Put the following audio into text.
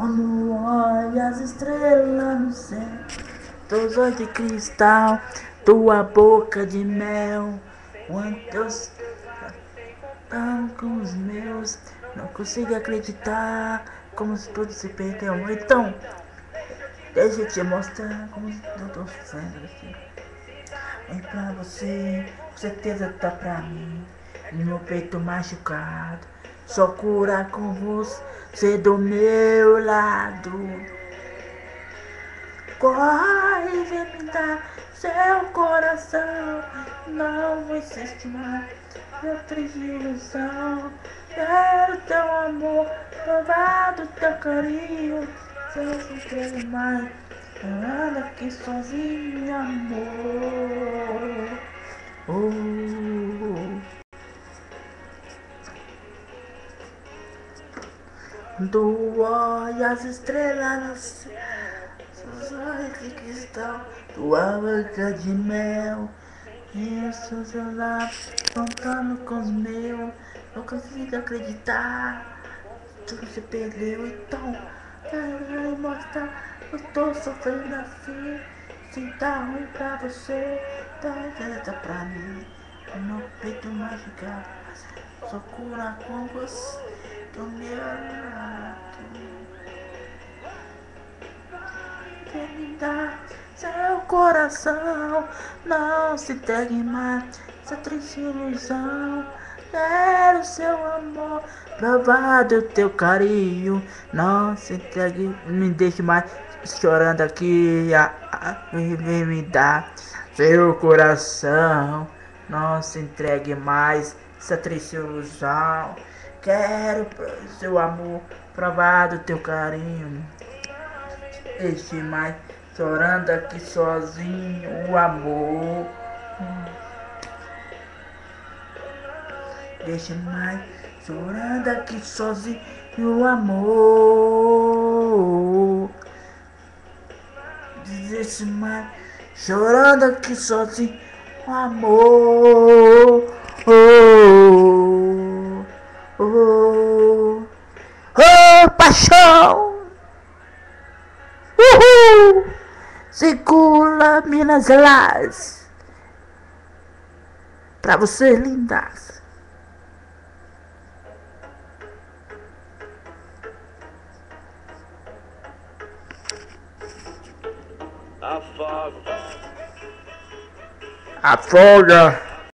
Quando olha as estrelas no céu, teus olhos de cristal, tua boca de mel, quantos estão com os meus, não consigo acreditar, como se tudo se perdeu. Então, deixa eu te mostrar como eu tô sofrendo aqui. É pra você, com certeza tá pra mim, no meu peito machucado, só cura com você do meu lado. Corre, vem me dar seu coração, não existe mais outra ilusão. Quero teu amor, provar do teu carinho, se eu não quero mais, eu ando aqui sozinho, amor. Tu olha as estrelas no céu, seus olhos de cristal, tua boca de mel, e os seus lábios contando com os meus, não consigo acreditar, tudo se perdeu. Então, quero mostrar, eu tô sofrendo assim, se tá ruim pra você, tá pra mim, no peito machucado, só cura com você do meu lado. Quer me dar seu coração, não se entregue mais essa triste ilusão. Quero seu amor, provar do teu carinho, não se entregue, me deixe mais chorando aqui, vem me dar seu coração, não se entregue mais essa triste ilusão. Quero seu amor, provar do teu carinho, deixe mais chorando aqui sozinho, o amor. Deixe mais chorando aqui sozinho, o amor. Deixe mais chorando aqui sozinho, o amor. Oh, paixão. Uhul! Segura Minas Gerais. Pra vocês lindas. Afoga. Afoga.